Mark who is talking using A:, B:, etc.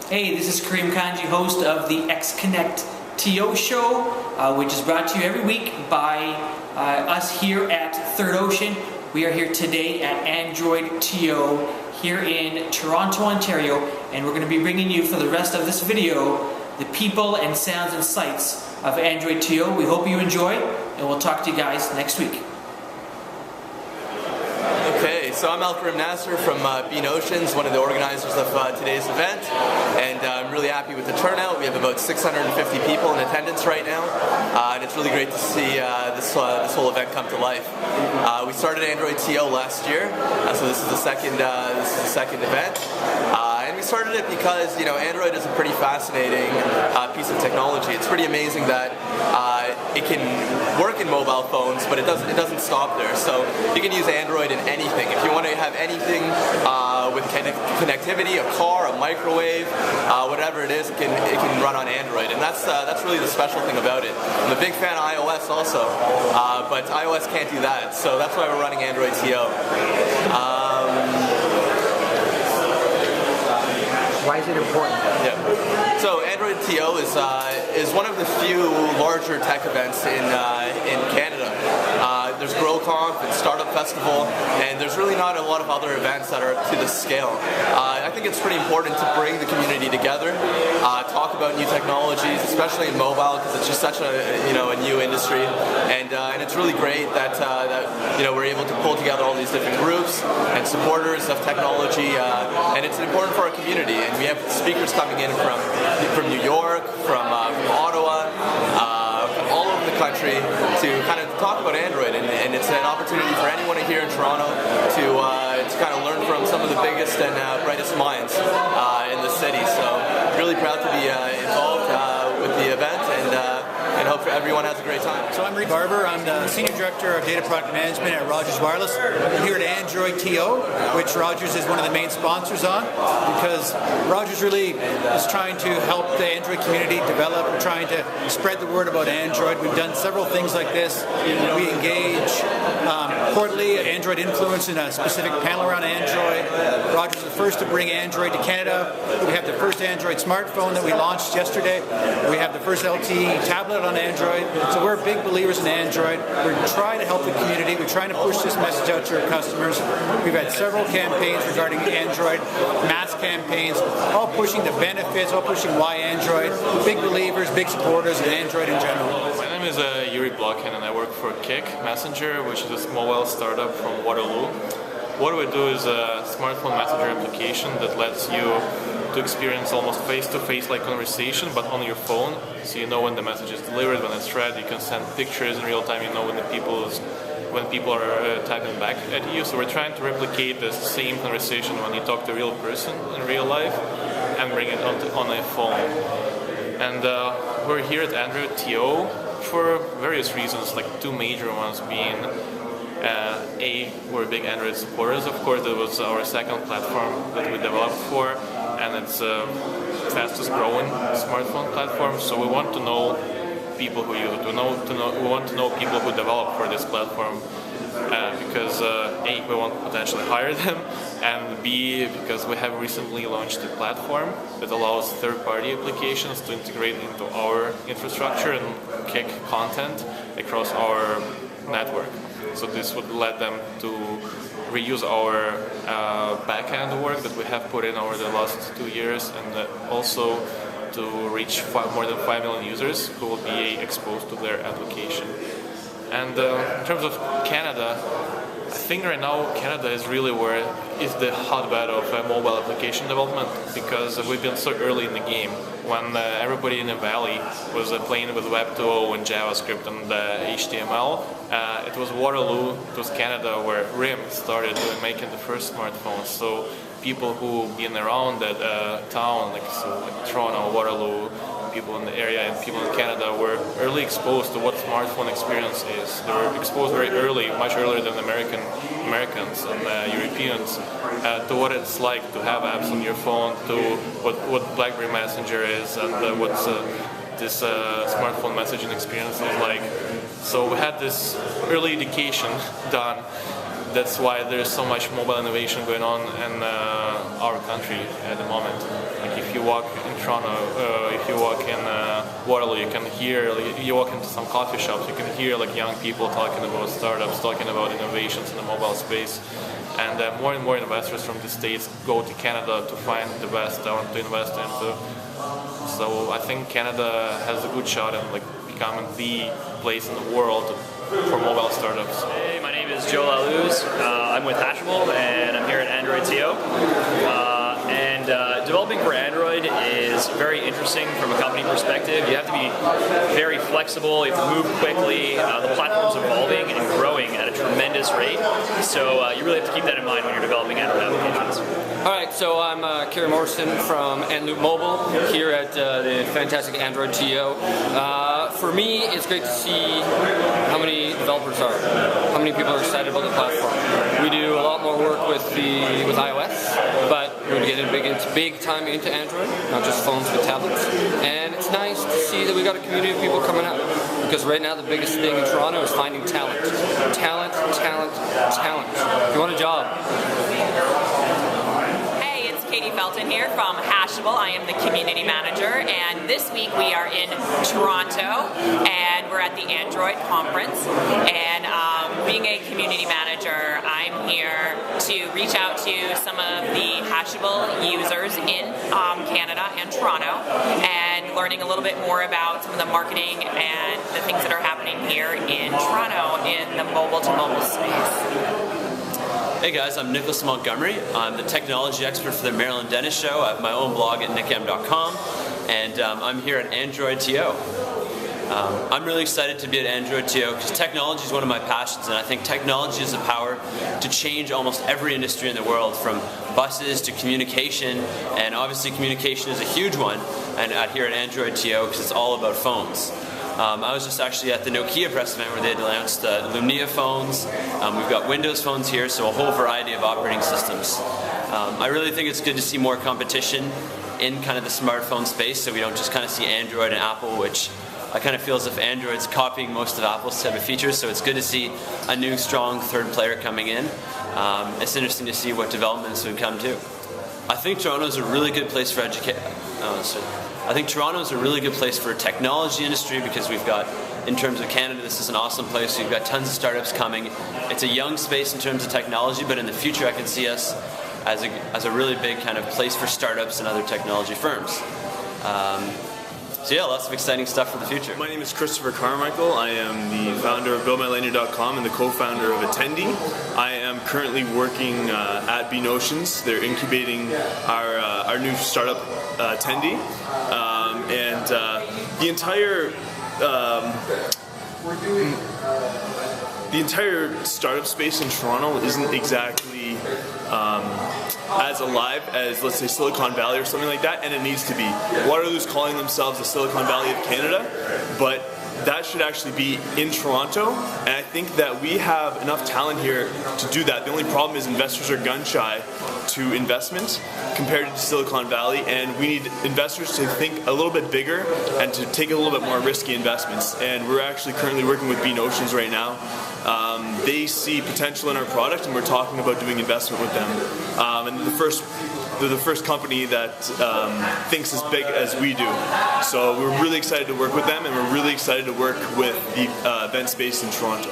A: Hey, this is Karim, Kanji, host of the XConnectTO show, which is brought to you every week by us here at Third Ocean. We are here today at AndroidTO here in Toronto, Ontario, and we're going to be bringing you for the rest of this video the people and sounds and sights of AndroidTO. We hope you enjoy, and we'll talk to you guys next week.
B: Okay, so I'm Karim from Bean Oceans, one of the organizers of today's event, and I'm really happy with the turnout. We have about 650 people in attendance right now, and it's really great to see this whole event come to life. We started AndroidTO last year, so this is the second event. And we started it because, Android is a pretty fascinating piece of technology. It's pretty amazing that it can work in mobile phones, but it doesn't stop there. So you can use Android in anything. If you want to have anything with connectivity, a car, a microwave, whatever it is, it can run on Android, and that's really the special thing about it. I'm a big fan of iOS also, but iOS can't do that. So that's why we're running AndroidTO.
C: Why is it important?
B: Yeah. So AndroidTO is one of the few larger tech events in Canada. There's GrowConf and Startup Festival, and there's really not a lot of other events that are to this scale. I think it's pretty important to bring the community together, talk about new technologies, especially in mobile, because it's just such a new industry, and it's really great that we're able to pull together all these different groups and supporters of technology, and it's important for our community. And we have speakers coming in from New York, from Ottawa, all over the country to kind of talk about Android, and it's an opportunity for anyone here in Toronto to kind of learn from some of the biggest and brightest minds in the city. So really proud to be involved with the event, and hope everyone has a great time.
D: So I'm Reed Barber. I'm the Senior Director of Data Product Management at Rogers Wireless. I'm here at AndroidTO, which Rogers is one of the main sponsors on, because Rogers really is trying to help the Android community develop. We're trying to spread the word about Android. We've done several things like this. We engage quarterly Android influence in a specific panel around Android. Rogers is the first to bring Android to Canada. We have the first Android smartphone that we launched yesterday. We have the first LTE tablet on Android. So we're big believers in Android. We're trying to help the community. We're trying to push this message out to our customers. We've had several campaigns regarding Android, mass campaigns, all pushing the benefits, all pushing why Android. Big believers, big supporters of Android in general.
E: My name is Yuri Blockhen, and I work for Kik Messenger, which is a mobile startup from Waterloo. What we do is a smartphone messenger application that lets you to experience almost face-to-face like conversation, but on your phone. So you know when the message is delivered, when it's read. You can send pictures in real time. You know when people are typing back at you. So we're trying to replicate the same conversation when you talk to a real person in real life, and bring it on a phone. And we're here at AndroidTO for various reasons, like two major ones being we're big Android supporters. Of course, that was our second platform that we developed for, and it's the fastest growing smartphone platform. So we want to know people who use it. We want to know people who develop for this platform, because A, we want to potentially hire them, and B, because we have recently launched a platform that allows third-party applications to integrate into our infrastructure and kick content across our network. So this would let them to reuse our backend work that we have put in over the last 2 years, and also to reach more than 5 million users who will be exposed to their application. And in terms of Canada, I think right now Canada is really where is the hotbed of mobile application development, because we've been so early in the game. When everybody in the valley was playing with Web 2.0 and JavaScript and HTML, it was Waterloo, it was Canada, where RIM started making the first smartphones. So people who been around that town, like Toronto, Waterloo, people in the area and people in Canada were early exposed to what smartphone experience is. They were exposed very early, much earlier than Americans and Europeans, to what it's like to have apps on your phone, to what BlackBerry Messenger is, and what this smartphone messaging experience is like. So we had this early education done. That's why there's so much mobile innovation going on in our country at the moment. Like if you walk in Toronto, if you walk in Waterloo, you can hear, you walk into some coffee shops, you can hear like young people talking about startups, talking about innovations in the mobile space. And more and more investors from the States go to Canada to find the best talent to invest into. So I think Canada has a good shot at like becoming the place in the world for mobile startups.
F: Hey, my name is Joe Laluz. I'm with Hashable and I'm here at AndroidTO. Developing for Android is very interesting from a company perspective. You have to be very flexible, you have to move quickly. The platform's evolving and growing at a tremendous rate, so you really have to keep that in mind when you're developing Android applications.
G: Alright, so I'm Karim from Andloop Mobile here at the fantastic AndroidTO. For me, it's great to see how many developers are, how many people are excited about the platform. We do a lot more work with iOS, but we're getting big time into Android, not just phones but tablets. And it's nice to see that we got a community of people coming out, because right now the biggest thing in Toronto is finding talent. Talent, talent, talent. If you want a job.
H: Felton here from Hashable. I am the community manager, and this week we are in Toronto and we're at the Android conference. And being a community manager, I'm here to reach out to some of the Hashable users in Canada and Toronto, and learning a little bit more about some of the marketing and the things that are happening here in Toronto in the mobile-to-mobile space.
I: Hey guys, I'm Nicholas Montgomery. I'm the technology expert for the Maryland Dennis Show. I have my own blog at nickm.com, and I'm here at AndroidTO. I'm really excited to be at AndroidTO because technology is one of my passions, and I think technology has the power to change almost every industry in the world, from buses to communication, and obviously communication is a huge one, and here at AndroidTO because it's all about phones. I was just actually at the Nokia press event where they had announced Lumia phones. We've got Windows phones here, so a whole variety of operating systems. I really think it's good to see more competition in kind of the smartphone space, so we don't just kind of see Android and Apple, which I kind of feel as if Android's copying most of Apple's type of features, so it's good to see a new strong third player coming in. It's interesting to see what developments would come to. I think Toronto's a really good place for I think Toronto is a really good place for a technology industry because we've got, in terms of Canada, this is an awesome place. We've got tons of startups coming. It's a young space in terms of technology, but in the future I can see us as a really big kind of place for startups and other technology firms. So yeah, lots of exciting stuff for the future.
J: My name is Christopher Carmichael. I am the founder of BuildMyLanyard.com and the co-founder of Attendee. I am currently working at bNotions. They're incubating our new startup, Attendee. The entire startup space in Toronto isn't exactly as alive as, let's say, Silicon Valley or something like that, and it needs to be. Waterloo's calling themselves the Silicon Valley of Canada, but that should actually be in Toronto, and I think that we have enough talent here to do that. The only problem is investors are gun-shy to investment compared to Silicon Valley, and we need investors to think a little bit bigger and to take a little bit more risky investments. And we're actually currently working with bNotions right now. They see potential in our product, and we're talking about doing investment with them. And they're the first company that thinks as big as we do. So we're really excited to work with them, and we're really excited to work with the event space in Toronto.